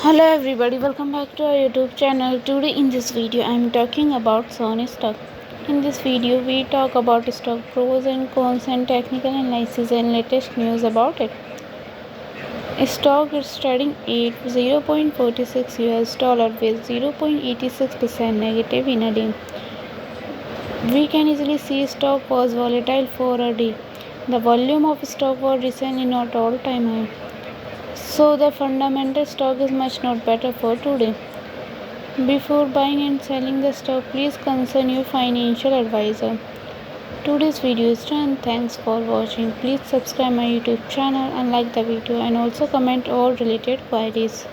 Hello everybody, welcome back to our YouTube channel. Today in this video I am talking about SONN stock. In this video we talk about stock pros and cons and technical analysis and latest news about it. Stock is trading at 0.46 US dollar with 0.86% negative in a day. We can easily see stock was volatile for a day. The volume of stock was recently not all-time high. So the fundamental stock is much not better for today. Before buying and selling the stock, please consult your financial advisor. Today's video is done. Thanks for watching. Please subscribe my YouTube channel and like the video and also comment all related queries.